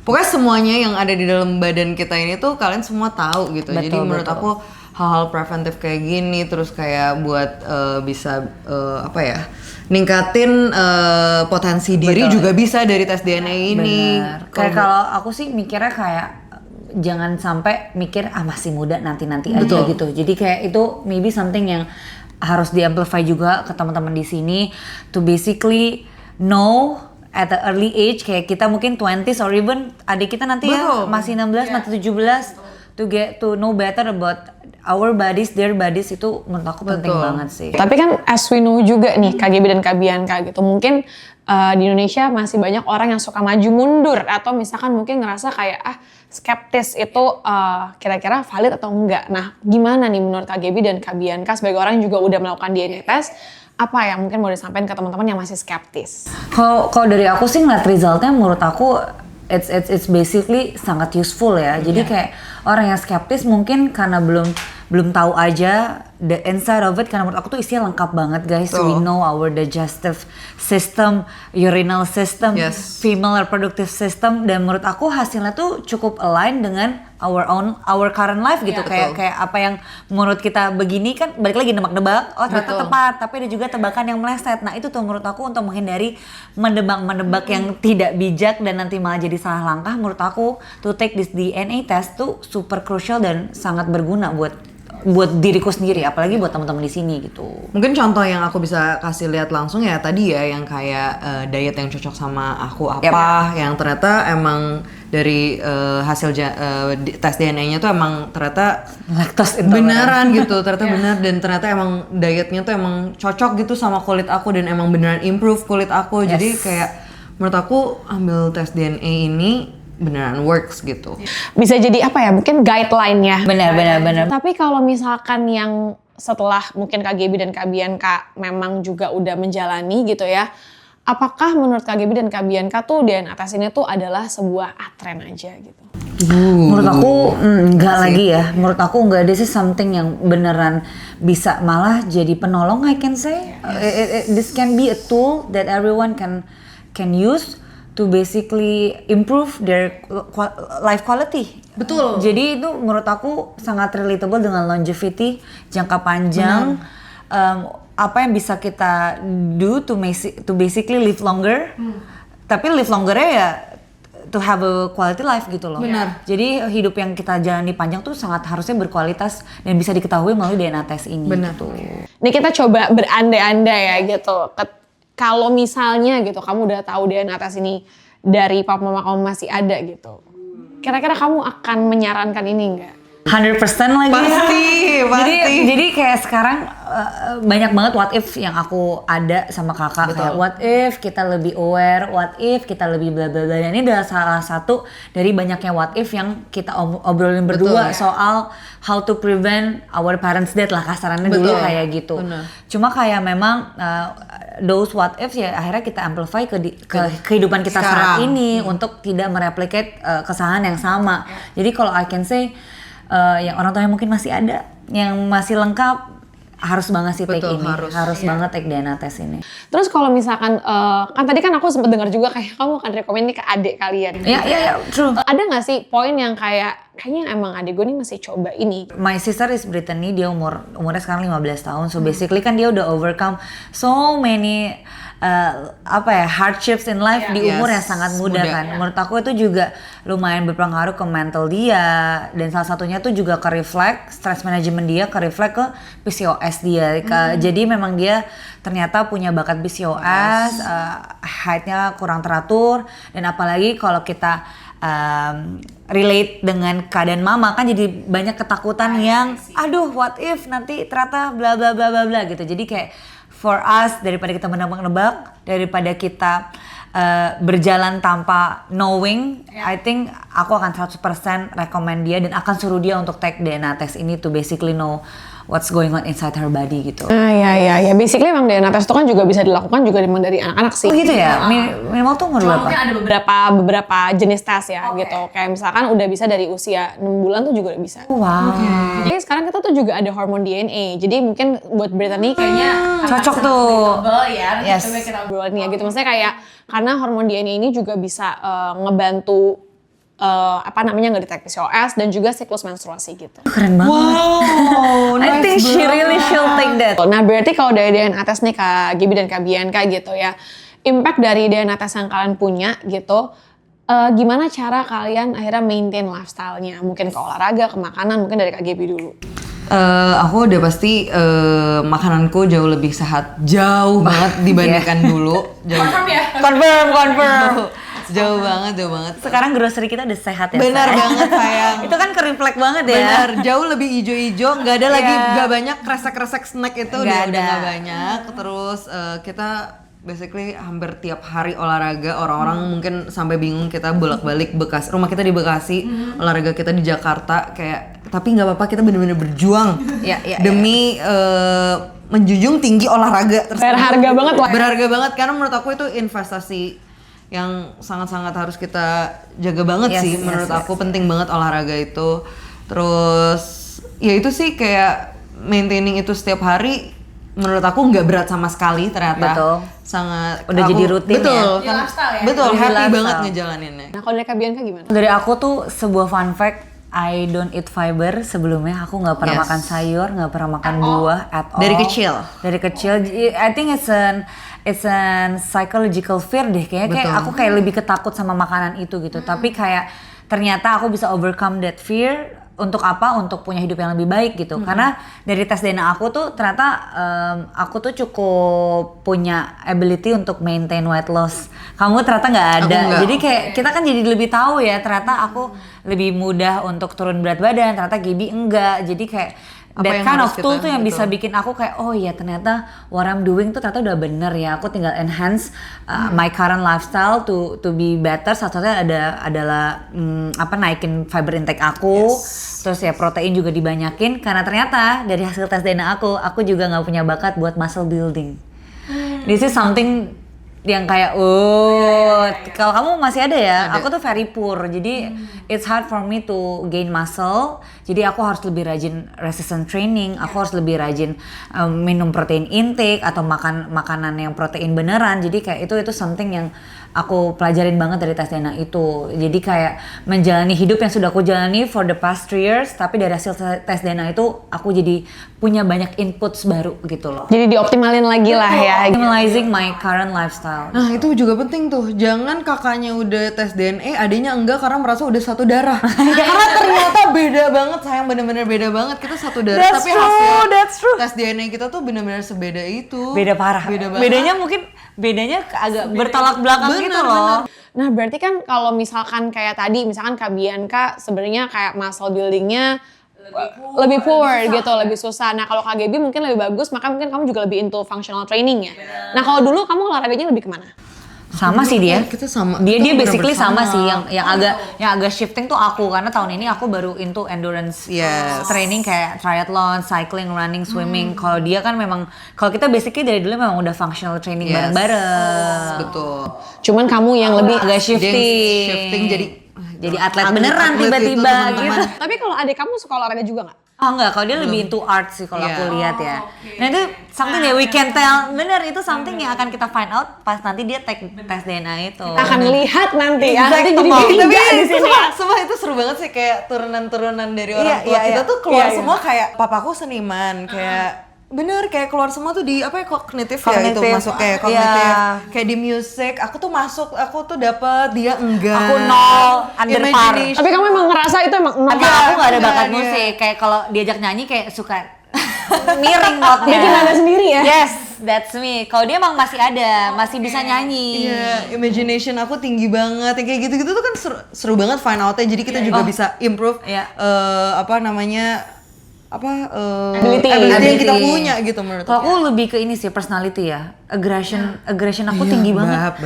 pokoknya semuanya yang ada di dalam badan kita ini tuh kalian semua tahu gitu. Jadi menurut aku hal-hal preventif kayak gini, terus kayak buat bisa ningkatin potensi diri juga bisa dari tes DNA ini. Kayak kalau aku sih mikirnya kayak jangan sampai mikir masih muda nanti aja gitu. Jadi kayak itu maybe something yang harus di-amplify juga ke teman-teman di sini, to basically know at the early age, kayak kita mungkin 20s or even adik kita nanti masih 16, masih 17, to get to know better about our bodies, their bodies, itu menurut aku penting banget sih. Tapi kan as we know juga nih Kak Gaby dan Kak Bianca gitu, mungkin di Indonesia masih banyak orang yang suka maju mundur, atau misalkan mungkin ngerasa kayak skeptis itu kira-kira valid atau enggak. Nah gimana nih menurut Kak Gaby dan Kak Bianca sebagai orang yang juga udah melakukan DNA test, apa yang mungkin mau disampaikan ke teman-teman yang masih skeptis? Kalau dari aku sih ngeliat resultnya, menurut aku it's basically sangat useful ya. Jadi kayak orang yang skeptis mungkin karena belum tahu aja the inside of it, karena menurut aku tuh isinya lengkap banget guys. We know our digestive system, urinal system, female reproductive system, dan menurut aku hasilnya tuh cukup align dengan our current life gitu. Kayak apa yang menurut kita begini kan balik lagi nebak-nebak, ternyata tepat, tapi ada juga tebakan yang meleset. Nah itu tuh menurut aku untuk menghindari mendebak yang tidak bijak dan nanti malah jadi salah langkah. Menurut aku to take this DNA test tuh super crucial dan sangat berguna buat diriku sendiri, apalagi buat teman-teman di sini gitu. Mungkin contoh yang aku bisa kasih lihat langsung ya tadi ya, yang kayak diet yang cocok sama aku yang ternyata emang dari hasil tes DNA-nya tuh emang ternyata lactose beneran gitu, ternyata bener, dan ternyata emang dietnya tuh emang cocok gitu sama kulit aku, dan emang beneran improve kulit aku. Jadi kayak menurut aku ambil tes DNA ini beneran works gitu. Bisa jadi mungkin guideline-nya. Benar. Tapi kalau misalkan yang setelah mungkin Kak Gaby dan Kak Bianca memang juga udah menjalani gitu ya, apakah menurut Kak Gaby dan Kak Bianca tuh DNA test ini tuh adalah sebuah tren aja gitu? Menurut aku enggak lagi ya. Menurut aku enggak, this is something yang beneran bisa malah jadi penolong, I can say. This can be a tool that everyone can use to basically improve their life quality. Betul. Jadi itu menurut aku sangat relatable dengan longevity, jangka panjang. apa yang bisa kita do to basically live longer. Tapi live longernya ya to have a quality life gitu loh. Benar. Jadi hidup yang kita jalani panjang tuh sangat harusnya berkualitas dan bisa diketahui melalui DNA test ini. Benar. Gitu. Nih kita coba berandai-andai ya gitu. Kalau misalnya gitu kamu udah tahu DNA test ini dari papa mama kamu masih ada gitu. Kira-kira kamu akan menyarankan ini enggak? 100% lagi. Pasti. Jadi kayak sekarang banyak banget what if yang aku ada sama kakak. Kayak what if kita lebih aware, what if kita lebih bla bla bla. Dan ini adalah salah satu dari banyaknya what if yang kita obrolin berdua soal how to prevent our parents death lah kasarannya dulu kayak gitu. Bener. Cuma kayak memang those what ifs ya akhirnya kita amplify ke kehidupan kita saat ini untuk tidak mereplicate kesalahan yang sama. Jadi kalau I can say yang orang tua yang mungkin masih ada, yang masih lengkap, harus banget sih take ini, harus banget take DNA test ini. Terus kalau misalkan, kan tadi kan aku sempat dengar juga kayak kamu akan rekomend ini ke adik kalian. Iya, true. Ada nggak sih poin yang kayaknya emang adik gue nih masih coba ini? My sister is Brittany, dia umurnya sekarang 15 tahun, so basically kan dia udah overcome so many hardships in life di umur yang sangat muda kan. Menurut aku itu juga lumayan berpengaruh ke mental dia, dan salah satunya tuh juga ke reflect stress management dia, ke reflect ke PCOS dia. Jadi memang dia ternyata punya bakat PCOS, haidnya kurang teratur, dan apalagi kalau kita relate dengan keadaan mama kan jadi banyak ketakutan yang aduh what if nanti ternyata bla bla bla bla bla gitu. Jadi kayak for us, daripada kita menebak-nebak, daripada kita berjalan tanpa knowing, I think aku akan 100% recommend dia dan akan suruh dia untuk take DNA test ini to basically know what's going on inside her body gitu. Ya. Basically emang DNA test itu kan juga bisa dilakukan juga dari anak-anak sih. Oh gitu ya? Minimal tuh umur berapa? Mungkin ada Beberapa jenis tes ya gitu. Kayak misalkan udah bisa dari usia 6 bulan tuh juga udah bisa. Wow. Jadi sekarang kita tuh juga ada hormon DNA. Jadi mungkin buat Brittany kayaknya Cocok tuh. Ya, Yes. coba kita obrolan ya gitu. Maksudnya kayak karena hormon DNA ini juga bisa ngebantu nge-detect PCOS dan juga siklus menstruasi gitu. Keren banget. Wow, I think she really should take that. Nah berarti kalau dari DNA test nih Kak Gibi dan Kak Bianca gitu ya, impact dari DNA test yang kalian punya gitu, gimana cara kalian akhirnya maintain lifestyle-nya? Mungkin ke olahraga, ke makanan, mungkin dari Kak Gibi dulu. Aku udah pasti makananku jauh lebih sehat, jauh banget dibandingkan dulu. confirm ya. Confirm. Jauh banget. Sekarang grocery kita udah sehat ya. Benar sayang? banget sayang. Itu kan ke-reflect banget ya. Benar, jauh lebih ijo-ijo, nggak ada lagi, nggak banyak kresek-kresek snack itu udah nggak banyak. Terus kita basically hampir tiap hari olahraga. Orang-orang mungkin sampai bingung kita bolak-balik Bekasi. Rumah kita di Bekasi, olahraga kita di Jakarta. Kayak tapi nggak apa-apa, kita bener-bener berjuang demi menjunjung tinggi olahraga. Berharga banget lah. Berharga banget karena menurut aku itu investasi yang sangat-sangat harus kita jaga banget sih. Menurut aku penting banget olahraga itu. Terus ya itu sih kayak maintaining itu setiap hari. Menurut aku nggak berat sama sekali ternyata. Betul. Sangat Udah jadi rutin betul, ya. Lifestyle ya? Betul, Jadi happy lifestyle. banget ngejalaninnya. Nah kalau dari Kak Bianca gimana? Dari aku tuh sebuah fun fact, I don't eat fiber sebelumnya. Aku nggak pernah makan sayur, nggak pernah makan buah at all. Dari kecil? Dari kecil. I think it's an psychological fear deh. Kayak aku kayak lebih ketakut sama makanan itu gitu. Tapi kayak ternyata aku bisa overcome that fear. Untuk apa? Untuk punya hidup yang lebih baik gitu. Karena dari tes DNA aku tuh ternyata aku tuh cukup punya ability untuk maintain weight loss. Kamu ternyata nggak ada. Jadi kayak kita kan jadi lebih tahu ya. Ternyata aku lebih mudah untuk turun berat badan. Ternyata Gibi enggak. Jadi kayak that kind of tool tuh yang bisa bikin aku kayak oh ya ternyata what I'm doing tuh ternyata udah bener ya. Aku tinggal enhance my current lifestyle to be better. Satu-satunya adalah naikin fiber intake aku. Terus ya protein juga dibanyakin karena ternyata dari hasil tes DNA aku juga nggak punya bakat buat muscle building. This is something yang kayak kalau kamu masih ada ya, aku tuh very poor. Jadi it's hard for me to gain muscle. Jadi aku harus lebih rajin resistance training, aku harus lebih rajin minum protein intake atau makan makanan yang protein beneran. Jadi kayak itu something yang aku pelajarin banget dari tes DNA itu. Jadi kayak menjalani hidup yang sudah aku jalani for the past 3 years, tapi dari hasil tes DNA itu aku jadi punya banyak inputs baru gitu loh. Jadi dioptimalin lagi lah ya. Optimizing my current lifestyle. Nah itu juga penting tuh, jangan kakaknya udah tes DNA, adiknya enggak karena merasa udah satu darah. Karena ternyata beda banget, sayang bener-bener beda banget, kita satu darah. That's tapi true, hasil that's true. tes DNA kita tuh bener-bener sebeda itu. Beda parah. Beda banget. Bedanya agak bertolak belakang Bener, gitu loh. Nah berarti kan kalau misalkan kayak tadi, misalkan Kak Bianca sebenarnya kayak muscle buildingnya lebih poor gitu, lebih susah. Nah kalau Kak Gaby mungkin lebih bagus, maka mungkin kamu juga lebih into functional training ya. Nah kalau dulu kamu olahraganya lebih kemana? Sama sih dia. Kita sama. Dia Kita basically bener-bener sama sih yang agak shifting tuh aku karena tahun ini aku baru into endurance training kayak triathlon, cycling, running, swimming. Kalau dia kan memang kalau kita basically dari dulu memang udah functional training bareng-bareng. Betul. Cuman kamu yang lebih Agak shifting. Shifting jadi atlet beneran atlet itu, tiba-tiba teman-teman. gitu. Tapi kalau adik kamu suka olahraga juga nggak? Oh enggak, kalau dia lebih into art sih kalau Iya. aku lihat ya. Nah itu something that we can tell, bener itu something yang akan kita find out pas nanti dia take tes DNA itu. Kita akan lihat nanti ya. Nanti jadi Tapi beda di sini. semua itu seru banget sih, kayak turunan-turunan dari orang tua Iya, kita iya. tuh keluar Iya, iya. semua kayak papaku seniman, kayak bener kayak keluar semua tuh di apa ya, kognitif ya itu Kognitif. masuk kayak kognitif. Iya. Kayak di musik aku tuh masuk, aku tuh dapet, dia enggak. Aku nol, under par. Imagination. Tapi kamu emang ngerasa itu emang Tapi enggak. aku gak ada bakat Iya. musik, kayak kalau diajak nyanyi kayak suka miring notnya. Bikin nada sendiri ya? Yes, that's me. Kalau dia emang masih ada, masih bisa nyanyi. Iya, imagination aku tinggi banget. Yang kayak gitu-gitu tuh kan seru banget find out-nya. Jadi kita juga bisa improve Iya. apa namanya? Ability yang kita punya gitu menurut Kalau aku lebih ke ini sih personality ya, aggression aku Iya, tinggi banget.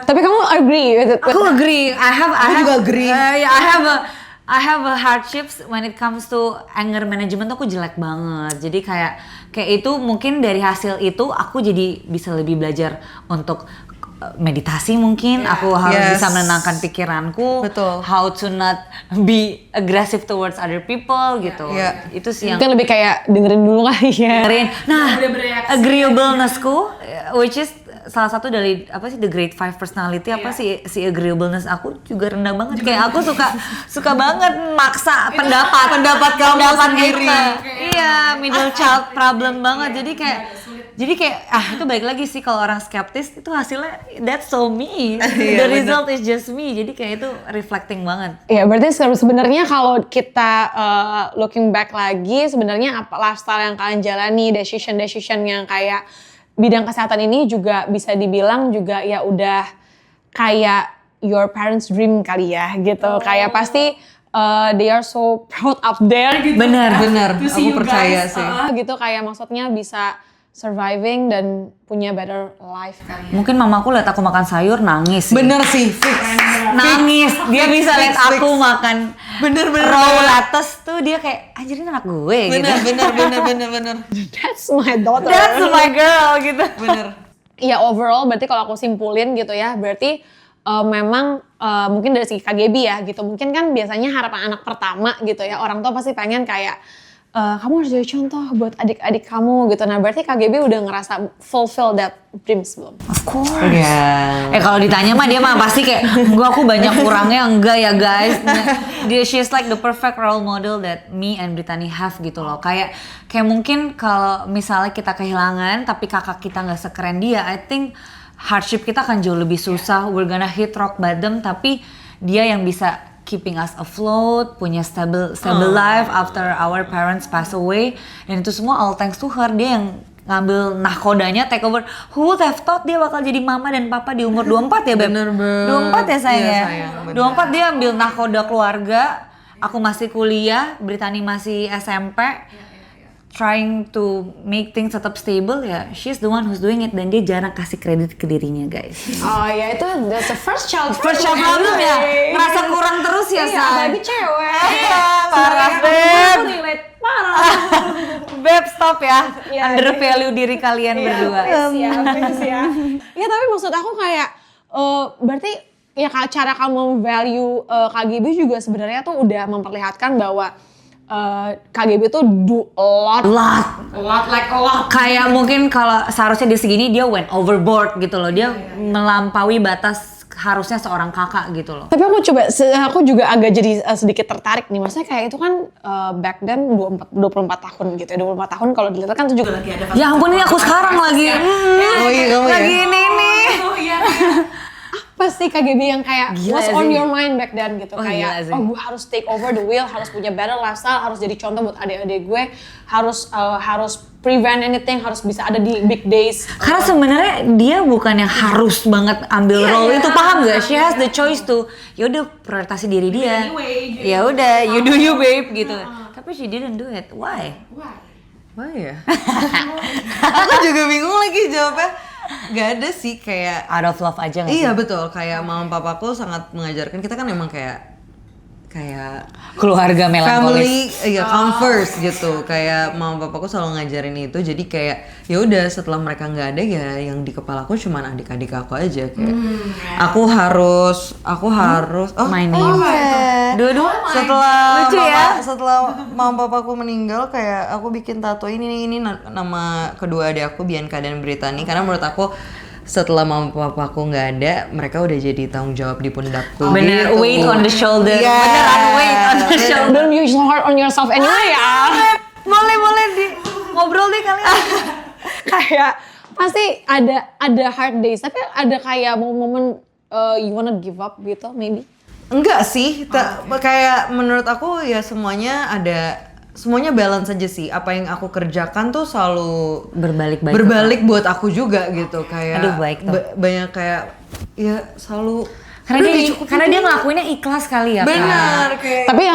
Tapi kamu agree with it? Aku agree. Aku juga agree. I have a hardships when it comes to anger management tuh aku jelek banget. Jadi kayak itu mungkin dari hasil itu aku jadi bisa lebih belajar untuk meditasi mungkin. Aku harus bisa menenangkan pikiranku. Betul. How to not be aggressive towards other people gitu. Iya. Itu sih yang Mungkin lebih kayak dengerin dulu kali ya. Nah, Udah bereaksi. agreeableness-ku, which is salah satu dari apa sih the grade 5 personality apa sih si agreeableness aku juga rendah banget. Kayak aku suka banget maksa pendapat kamu sendiri. Iya, middle child problem banget. Jadi kayak itu balik lagi sih kalau orang skeptis itu hasilnya that's so me. The result is just me. Jadi kayak itu reflecting banget. Ya berarti sebenarnya kalau kita looking back lagi, sebenarnya apa lifestyle yang kalian jalani, decision yang kayak bidang kesehatan ini juga bisa dibilang juga ya udah kayak your parents dream kali ya gitu. Kayak pasti they are so proud up there gitu. Bener, To aku see you percaya guys, sih. Gitu kayak maksudnya bisa surviving dan punya better life kali ya. Mungkin mamaku lihat aku makan sayur nangis. Bener sih, fix. Nangis. Dia bisa lihat fix. aku makan Bener. raw lettuce tuh dia kayak anjir ini anak gue gitu. Bener. That's my daughter. That's my girl gitu. Bener. Ya overall berarti kalau aku simpulin gitu ya, berarti memang mungkin dari segi KGB ya gitu. Mungkin kan biasanya harapan anak pertama gitu ya, orang tua pasti pengen kayak kamu harus jadi contoh buat adik-adik kamu gitu. Nah berarti KGB udah ngerasa fulfill that dreams belum? Of course. Iya. Kalau ditanya mah dia mah pasti kayak enggak aku banyak kurangnya enggak ya guys. She's like the perfect role model that me and Brittany have gitu loh. Kayak mungkin kalau misalnya kita kehilangan tapi kakak kita nggak sekeren dia, I think hardship kita akan jauh lebih susah. We're gonna hit rock bottom tapi dia yang bisa keeping us afloat, punya stable life after our parents pass away, dan itu semua all thanks to her. Dia yang ngambil nahkodanya, take over. Who would have thought dia bakal jadi mama dan papa di umur 24 ya Beb? Bener, Beb. 24 ya sayang Iya, ya? sayang, bener. 24 dia ambil nahkoda keluarga, aku masih kuliah, Brittany masih SMP. Trying to make things tetap stable ya, she's the one who's doing it, dan dia jarang kasih kredit ke dirinya guys. Oh ya itu that's the first child problem ya, ngerasa kurang terus ya Iya, say. apalagi cewek. Iya, parah Beb. Aku nilai parah. Beb stop ya, Iya, undervalue diri kalian berdua. Please ya. Ya tapi maksud aku kayak berarti ya cara kamu value KGB juga sebenarnya tuh udah memperlihatkan bahwa KGB tuh do a lot. Kayak mungkin kalau seharusnya dia segini dia went overboard gitu loh, dia melampaui batas harusnya seorang kakak gitu loh. Tapi aku juga agak jadi sedikit tertarik nih. Maksudnya kayak itu kan back then 24 tahun gitu ya. 24 tahun kalau dilihat kan itu juga lagi ada. Ya ampun, ini aku sekarang lagi. Oh iya, kamu Lagi ya? ini nih. Oh iya. Apa sih KGB yang kayak Gila what's on sih. your mind back then gitu. Oh, kayak gila sih. gue harus take over the wheel, harus punya better lifestyle, harus jadi contoh buat adik-adik gue, harus prevent anything, harus bisa ada di big days. Karena sebenarnya dia bukan yang harus banget ambil role itu, paham gak? She has the choice to, yaudah prioritasnya diri dia. anyway, Ya udah, you do you babe gitu. Tapi she didn't do it. Why? Wah ya? Aku juga bingung lagi jawabnya. Gak ada sih kayak Out of love aja gak sih? iya betul, kayak mama papaku sangat mengajarkan kita kan emang kayak Keluarga melankolis. family ya come first gitu. Kayak mama papaku selalu ngajarin itu. Jadi kayak ya udah setelah mereka nggak ada ya yang di kepalaku cuman adik-adik aku aja kayak aku harus My name. Dua-dua setelah Lucu ya? setelah mama papaku meninggal kayak aku bikin tato ini nama kedua adik aku Bianca dan Brittany karena menurut aku setelah mama papaku nggak ada mereka udah jadi tanggung jawab di pundakku. Bener, gitu. weight on the shoulder. Iya. Beneran weight on the shoulder. Don't use so hard on yourself anyway ya. Boleh di ngobrol deh kalian. Kayak pasti ada hard days, tapi ada kayak momen you wanna give up gitu maybe. Enggak sih, kayak menurut aku ya semuanya balance aja sih. Apa yang aku kerjakan tuh selalu Berbalik-balik buat aku juga gitu. Kayak Aduh, baik tuh. banyak kayak ya selalu Karena dia ngelakuinnya ikhlas kali ya. benar Kak. kayak Tapi ya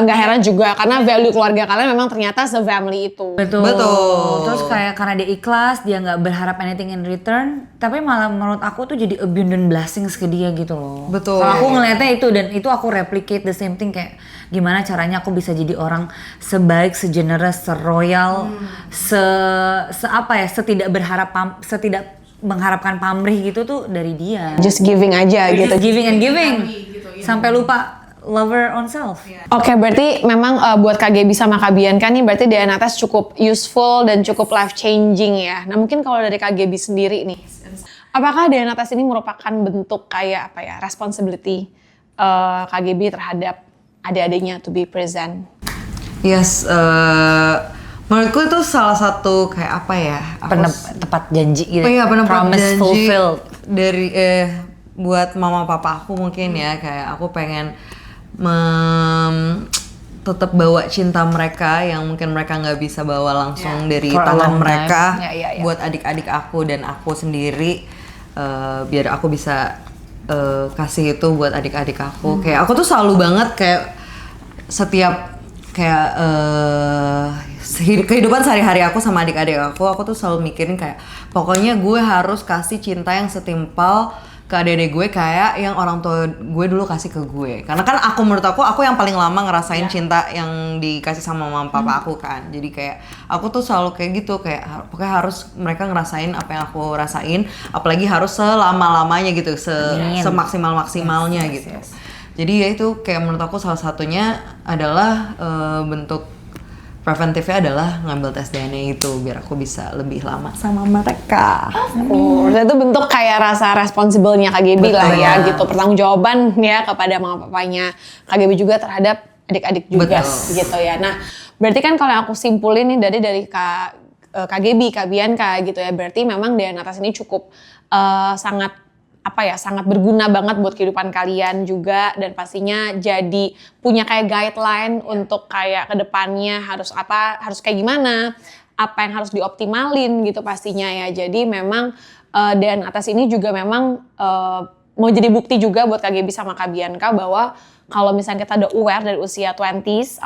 nggak heran juga karena value keluarga kalian memang ternyata se-family itu. Betul. Betul. Terus kayak karena dia ikhlas, dia nggak berharap anything in return, tapi malah menurut aku tuh jadi abundant blessings ke dia gitu loh. Betul. Kalau aku ngeliatnya itu dan itu aku replicate the same thing kayak gimana caranya aku bisa jadi orang sebaik, segenerous, seroyal, setidak mengharapkan pamrih gitu tuh dari dia. Just giving aja gitu. Giving and giving. Gitu, iya. Sampai lupa lover on self. Oke, berarti memang buat KGB sama Kak Bianca nih berarti DNA test cukup useful dan cukup life changing ya. Nah mungkin kalau dari KGB sendiri nih, apakah DNA test ini merupakan bentuk kayak apa ya responsibility KGB terhadap adik-adiknya to be present? yes, menurutku itu salah satu kayak apa ya? Tepat janji gitu. Oh iya, penepat Promise janji fulfilled. dari buat mama papa aku mungkin ya kayak aku pengen tetap bawa cinta mereka yang mungkin mereka nggak bisa bawa langsung dari For a tangan long mereka time. Ya. buat adik-adik aku dan aku sendiri biar aku bisa kasih itu buat adik-adik aku. Kayak aku tuh selalu banget kayak setiap kayak kehidupan sehari-hari aku sama adik-adik aku tuh selalu mikirin kayak pokoknya gue harus kasih cinta yang setimpal ke adik-adik gue kayak yang orang tua gue dulu kasih ke gue. Karena kan menurut aku yang paling lama ngerasain cinta yang dikasih sama mama papa aku kan. Jadi kayak aku tuh selalu kayak gitu kayak pokoknya harus mereka ngerasain apa yang aku rasain, apalagi harus selama-lamanya gitu, semaksimal-maksimalnya gitu. Jadi ya itu kayak menurut aku salah satunya adalah bentuk preventifnya adalah ngambil tes DNA itu biar aku bisa lebih lama sama mereka. Dan itu bentuk kayak rasa responsible-nya KGB lah Betul. ya gitu, pertanggungjawaban ya kepada mama papanya KGB juga terhadap adik-adik juga gitu ya. Nah, berarti kan kalau yang aku simpulin nih dari KGB, Kak Bianca gitu ya, berarti memang DNA tes ini cukup sangat sangat berguna banget buat kehidupan kalian juga dan pastinya jadi punya kayak guideline untuk kayak kedepannya harus kayak gimana, apa yang harus dioptimalin gitu pastinya ya. Jadi memang DNA tes ini juga memang mau jadi bukti juga buat KGB sama Kak Bianca bahwa kalau misalnya kita udah aware dari usia 20s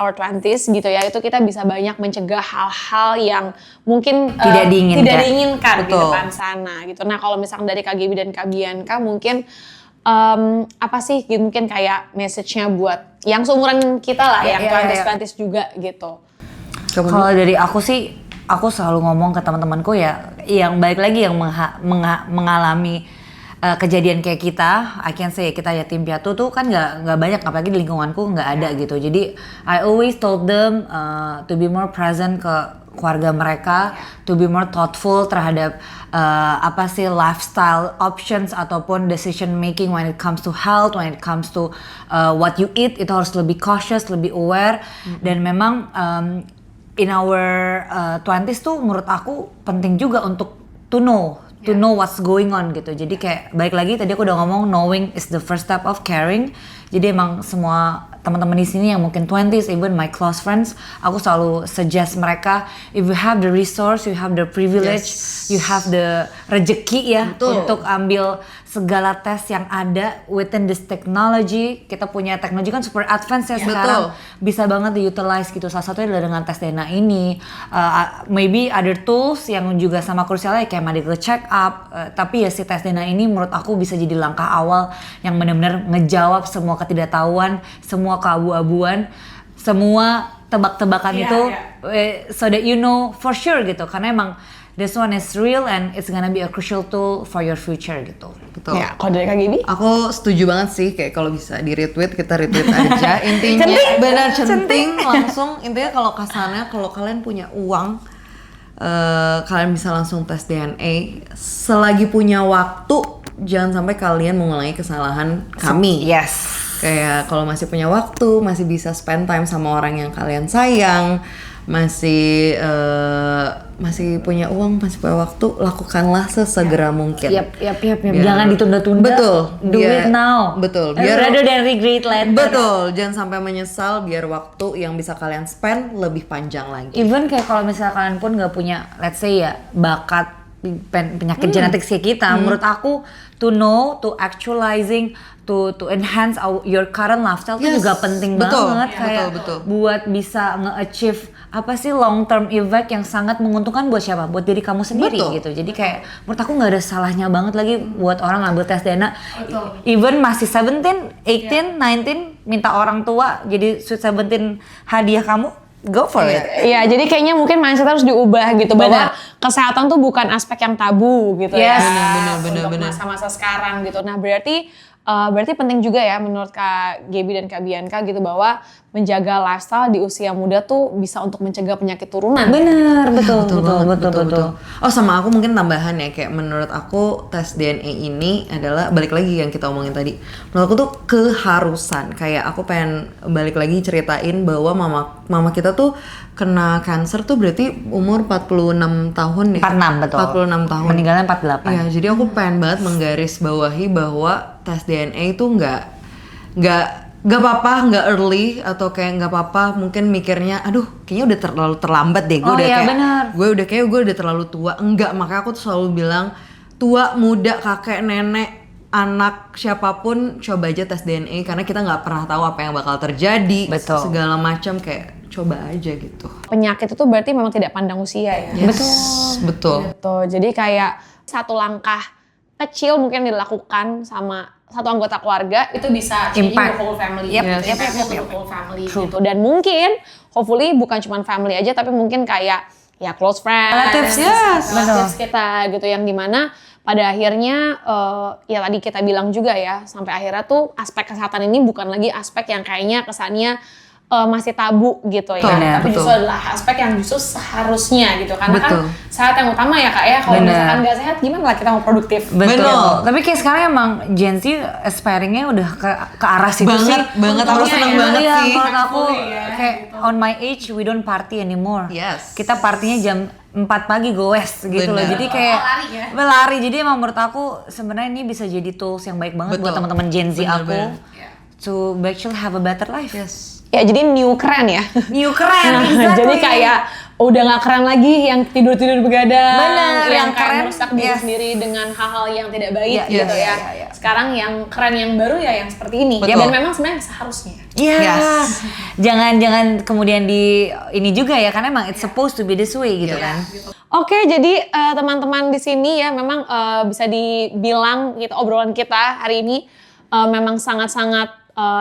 gitu ya, itu kita bisa banyak mencegah hal-hal yang mungkin Tidak diinginkan. di depan sana gitu. Nah kalau misalnya dari KGB dan Kak Bianca mungkin apa sih mungkin kayak message-nya buat yang seumuran kita lah, yang 20s juga gitu. Kalau dari aku sih, aku selalu ngomong ke teman-temanku ya, yang balik lagi yang mengalami kejadian kayak kita, I can say kita yatim piatu tuh kan nggak banyak, apalagi di lingkunganku nggak ada gitu. Jadi I always told them to be more present ke keluarga mereka to be more thoughtful terhadap lifestyle options ataupun decision making when it comes to health, when it comes to what you eat, itu harus lebih cautious, lebih aware. Dan memang in our 20s tuh menurut aku penting juga untuk to know what's going on gitu. Jadi kayak balik lagi tadi aku udah ngomong, knowing is the first step of caring. Jadi emang semua teman-teman di sini yang mungkin 20s, even my close friends, aku selalu suggest mereka, if you have the resource, you have the privilege, you have the rezeki ya untuk ambil segala tes yang ada within this technology. Kita punya teknologi kan super advance ya sekarang, bisa banget di-utilize gitu. Salah satunya adalah dengan tes DNA ini. Maybe other tools yang juga sama krusialnya kayak medical check up. Tapi ya si tes DNA ini menurut aku bisa jadi langkah awal yang benar-benar ngejawab semua ketidaktahuan, semua keabu-abuan, semua tebak-tebakan itu, so that you know for sure gitu. Karena emang this one is real and it's gonna be a crucial tool for your future gitu. Betul. Ya, kalau dari Kak Gibi? Aku setuju banget sih, kayak kalau bisa di retweet kita retweet aja. Intinya benar centing langsung. Intinya kalau kasarnya kalau kalian punya uang, kalian bisa langsung tes DNA. Selagi punya waktu, jangan sampai kalian mengulangi kesalahan kami. Yes. Kayak kalau masih punya waktu, masih bisa spend time sama orang yang kalian sayang, masih punya uang, masih punya waktu, lakukanlah sesegera mungkin. Yap. Jangan ditunda-tunda. Betul. Do it now. Betul. Rather than regret later. Betul. Jangan sampai menyesal, biar waktu yang bisa kalian spend lebih panjang lagi. Even kayak kalau misalnya kalian pun nggak punya, let's say ya, bakat penyakit genetik kayak kita, menurut aku to know, to actualizing, to enhance your current lifestyle itu juga penting banget, kayak betul. buat bisa nge-achieve long term effect yang sangat menguntungkan buat siapa? Buat diri kamu sendiri gitu. Jadi kayak menurut aku nggak ada salahnya banget lagi buat orang ngambil tes DNA. Even masih 17, 18, 19 minta orang tua jadi sweet 17 hadiah kamu. Go for it. Iya, jadi kayaknya mungkin mindset harus diubah gitu, bahwa kesehatan tuh bukan aspek yang tabu gitu ya. Benar. Untuk masa-masa sekarang gitu. Nah, berarti penting juga ya menurut Kak Gaby dan Kak Bianca gitu, bahwa menjaga lifestyle di usia muda tuh bisa untuk mencegah penyakit turunan. Bener, betul. Oh, sama aku mungkin tambahan ya, kayak menurut aku tes DNA ini adalah balik lagi yang kita omongin tadi. Menurut aku tuh keharusan. Kayak aku pengen balik lagi ceritain bahwa mama kita tuh kena kanker tuh berarti umur 46 tahun ya. 46 betul. 46 tahun. Meninggalnya 48. Iya, jadi aku pengen banget menggarisbawahi bahwa tes DNA itu nggak apa-apa, nggak early, atau kayak nggak apa-apa mungkin mikirnya aduh kayaknya udah terlalu terlambat deh, gue udah terlalu tua. Enggak, makanya aku tuh selalu bilang tua, muda, kakek, nenek, anak, siapapun coba aja tes DNA, karena kita nggak pernah tahu apa yang bakal terjadi. Betul. Segala macam, kayak coba aja gitu. Penyakit itu berarti memang tidak pandang usia ya. Betul. Gitu. Jadi kayak satu langkah kecil mungkin dilakukan sama satu anggota keluarga itu bisa changing the whole family. The whole family gitu. Dan mungkin hopefully bukan cuma family aja, tapi mungkin kayak ya close friends, relatives kita gitu, yang dimana pada akhirnya ya tadi kita bilang juga ya, sampai akhirnya tuh aspek kesehatan ini bukan lagi aspek yang kayaknya kesannya masih tabu gitu ya, tapi justru adalah aspek yang justru seharusnya gitu, karena kan sehat yang utama ya Kak ya. Kalau misalkan nggak sehat gimana lah kita mau produktif. Betul. Tapi kayak sekarang emang Gen Z aspiringnya udah ke arah situ banget. Aku seneng banget sih. Menurut aku kayak on my age we don't party anymore. Kita partinya jam 4 pagi goes gitu loh. Jadi kayak berlari. Jadi emang menurut aku sebenarnya ini bisa jadi tools yang baik banget buat teman-teman Gen Z aku to actually have a better life. Ya jadi new keren ya. New keren, exactly. Jadi kayak udah gak keren lagi yang tidur-tidur begadang, yang keren merusak diri sendiri dengan hal-hal yang tidak baik gitu ya. Sekarang yang keren yang baru ya yang seperti ini. Ya, dan memang sebenarnya seharusnya. Jangan kemudian ini juga ya, karena emang it's supposed to be this way gitu kan. Oke, jadi teman-teman di sini ya memang bisa dibilang gitu obrolan kita hari ini memang sangat-sangat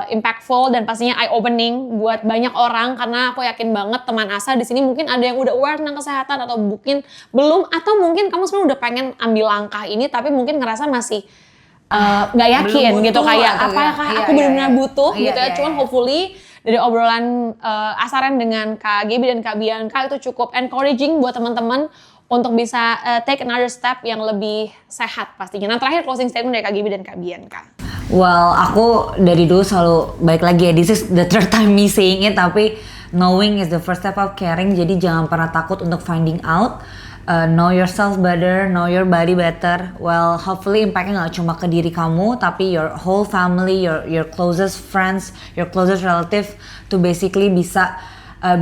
impactful dan pastinya eye opening buat banyak orang, karena aku yakin banget teman Asa di sini mungkin ada yang udah aware tentang kesehatan atau mungkin belum, atau mungkin kamu sebenarnya udah pengen ambil langkah ini tapi mungkin ngerasa masih nggak yakin gitu, kayak apakah aku benar-benar butuh gitu ya. Cuman hopefully dari obrolan Asaren dengan Kak Gaby dan Kak Bianca itu cukup encouraging buat teman-teman untuk bisa take another step yang lebih sehat pastinya. Nah terakhir closing statement dari Kak Gaby dan Kak Bianca. Well, aku dari dulu selalu baik lagi ya. This is the third time me saying it, tapi knowing is the first step of caring. Jadi jangan pernah takut untuk finding out. Know yourself better, know your body better. Well, hopefully impactnya nggak cuma ke diri kamu, tapi your whole family, your closest friends, your closest relative, to basically bisa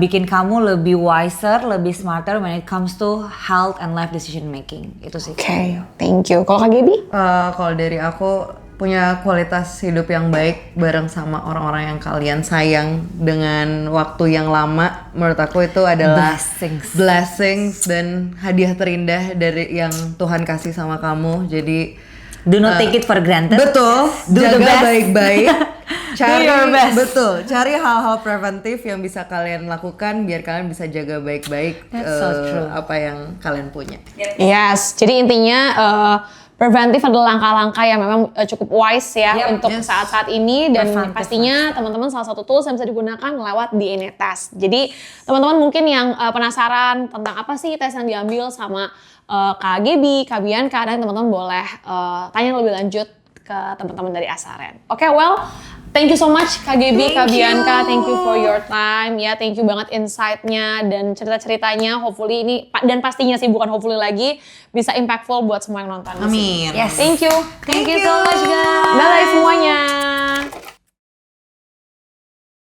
bikin kamu lebih wiser, lebih smarter when it comes to health and life decision making. Itu sih. Oke, thank you. Kalau Kak Gaby? Kalau dari aku punya kualitas hidup yang baik bareng sama orang-orang yang kalian sayang dengan waktu yang lama, menurut aku itu adalah blessings dan hadiah terindah dari yang Tuhan kasih sama kamu. Jadi Do not take it for granted. betul, Do the jaga best. baik-baik. Cari your best. betul, cari hal-hal preventif yang bisa kalian lakukan biar kalian bisa jaga baik-baik That's so true. apa yang kalian punya. Yes, jadi intinya preventif adalah langkah-langkah yang memang cukup wise ya Yep, untuk yes. saat-saat ini dan Preventive pastinya teman-teman salah satu tools yang bisa digunakan lewat DNA test. Jadi teman-teman mungkin yang penasaran tentang apa sih tes yang diambil sama Kak Gaby, Kak Bianca, dan teman-teman boleh tanya lebih lanjut ke teman-teman dari Asaren. Oke, well, thank you so much Kak Gaby, Kak Bianca, thank you for your time ya, thank you banget insight-nya dan cerita-ceritanya. Hopefully ini dan pastinya sih bukan hopefully lagi bisa impactful buat semua yang nonton. Amin. Yes. Thank you. Thank you so much guys. Bye semuanya.